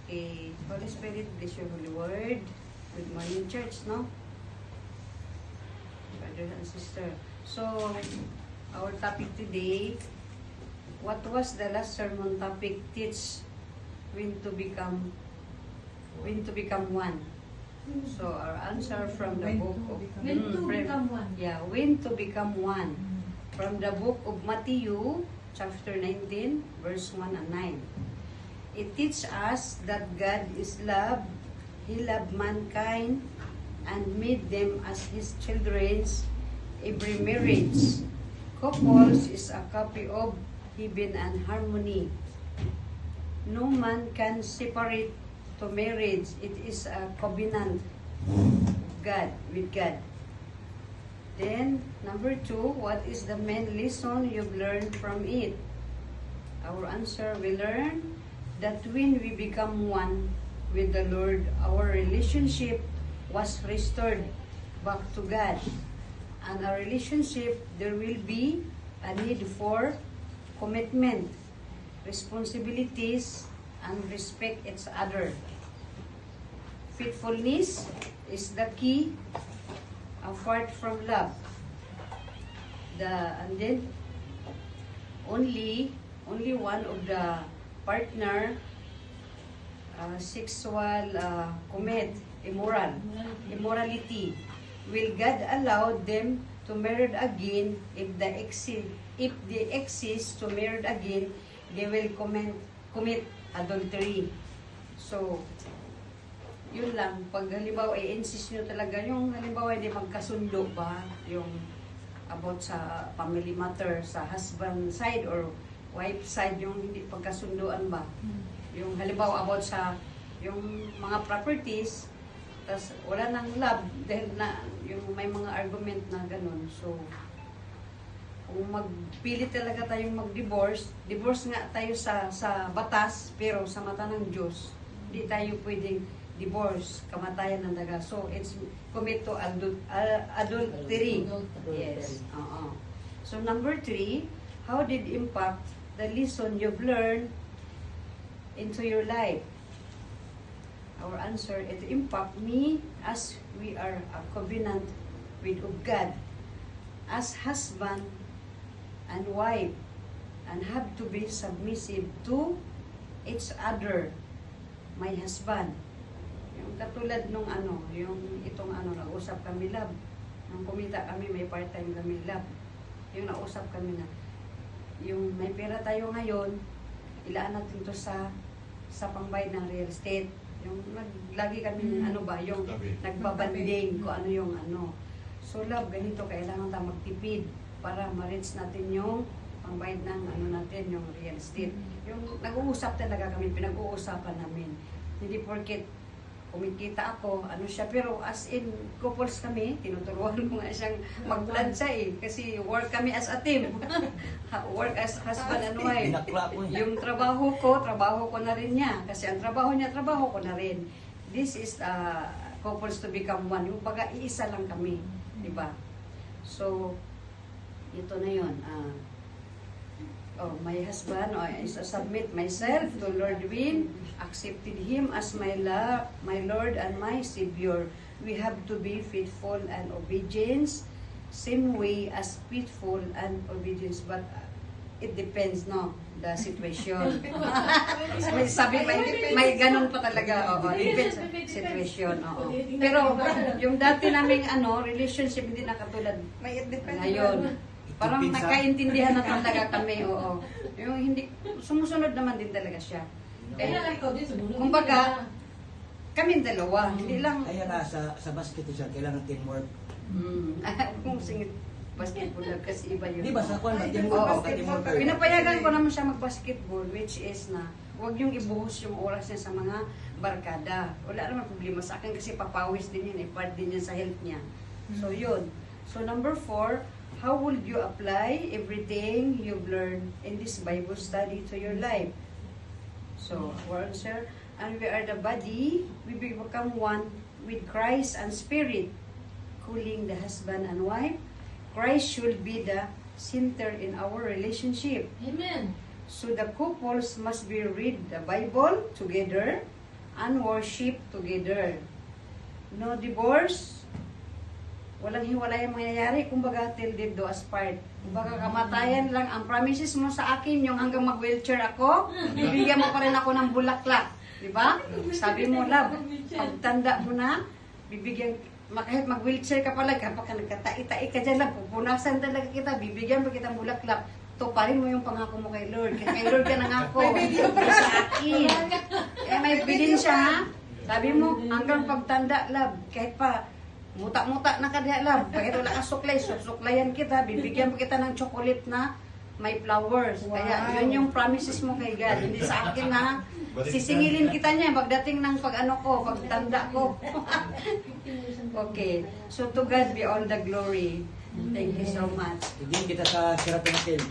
Okay. Holy Spirit, bless your holy word. Good morning, church, no? Brothers and sisters. So, our topic today, what was the last sermon topic? Teach when to become one. So, our answer from the book of... When to become one. Yeah, when to become one. From the book of Matthew, chapter 19, verse 1 and 9. It teaches us that God is love. He loved mankind and made them as His children. Every marriage couples is a copy of heaven and harmony. No man can separate to marriage. It is a covenant with God. Then, number 2, what is the main lesson you've learned from it? Our answer, we learn that when we become one with the Lord, our relationship was restored back to God. And our relationship, there will be a need for commitment, responsibilities, and respect each other. Faithfulness is the key apart from love. And then only one of the partner sexual immorality. Will God allow them to marry again? If they exist to marry again, they will commit adultery. So, yun lang. Pag halimbawa, i-insist nyo talaga, yung halimbawa, hindi magkasundo ba, yung about sa family matter, sa husband side or wife side, yung hindi pagkasunduan ba. Yung halimbawa, about sa yung mga properties, tas wala nang love, dahil na, yung may mga argument na ganun. So, kung magpili talaga tayong mag-divorce, divorce nga tayo sa batas, pero sa mata ng Diyos, hindi tayo pwedeng divorce, kamatayan ng daga. So, it's commit to adultery. Yes. So, number 3, how did impact the lesson you've learned into your life? Our answer, it impact me as we are a covenant with God, as husband and wife, and have to be submissive to each other. My husband, yung katulad nung yung itong nag-usap kami love, nung kumita kami, may part-time kami love, yung nausap kami na, yung may pera tayo ngayon, ilaan natin to sa pangbayad ng real estate. Yung lagi kami yung nagbabanding ko yung So love, ganito kailangan tayo magtipid para ma-reach natin yung pangbayad ng natin, yung real estate. Yung nag-uusap talaga kami, pinag-uusapan namin. Hindi porket kumikita ako, siya, pero as in couples kami, tinuturuan ko nga siyang mag-plan siya kasi work kami as a team. Work as husband and wife. Yung trabaho ko na rin niya. Kasi ang trabaho niya, trabaho ko na rin. This is couples to become one. Yung baga, iisa lang kami. Diba? So, ito na yun. My husband, I submit myself to Lord Win, accepted Him as my Lord and my Savior. We have to be faithful and obedience, same way as faithful and obedience, but it depends, no? The situation. Sabi, may ganun pa talaga. Depends situation. Pero, yung dati naming relationship, hindi na katulad. Ngayon. Parang nagkaintindihan na talaga kami, Yung hindi, sumusunod naman din talaga siya. Kumbaga, kami dalawa, hindi lang... Kaya na, sa basket siya, kailangan teamwork. Kung singit basketball kasi iba yun. Di ba sa kwan, teamwork? Pinapayagan ko naman siya mag-basketball, which is na, huwag yung ibuhos yung oras niya sa mga barkada. Wala naman problema sa akin kasi papawis din yun, part din yan sa health niya. So yun. So number 4, how would you apply everything you've learned in this Bible study to your life? So, our answer, and we are the body, we become one with Christ and Spirit, calling the husband and wife. Christ should be the center in our relationship. Amen. So, the couples must be read the Bible together, and worship together. No divorce. Walang hiwalay ang mangyayari. Kumbaga, till death do us part. Kumbaga, kamatayan lang. Ang promises mo sa akin, yung hanggang mag-wheelchair ako, bibigyan mo pa rin ako ng bulaklak. Diba? Sabi mo, love, pagtanda mo na, bibigyan, kahit mag-wheelchair ka pala, kapag nagkatai-tai ka dyan lang, pupunasan talaga kita, bibigyan mo kitang bulaklak. Tuparin mo yung pangako mo kay Lord. Kay Lord ka nangako. Hindi sa akin. May ebidensya, ha? Sabi mo, hanggang pagtanda, love, kahit pa, muta-muta na ka diha, love, kahit wala ka suklay, suklayan kita, bibigyan mo kita ng chocolate na may flowers. Kaya, yun yung promises mo kay God. Hindi sa akin, ha? Sisingilin kita niya pagdating ng pag-ano ko, pagtanda ko. Okay. So, to God be all the glory. Thank you so much. Hindi kita sa Sheraton Hotel.